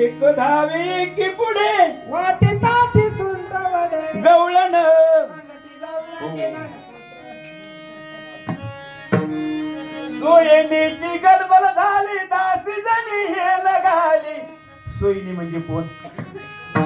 एक धावी की पुढे वाटे ताटी सुंदरवडे गवळण सोयीची गलबल झाली दासी जणी हे लगाली. सोयीनी म्हणजे कोण?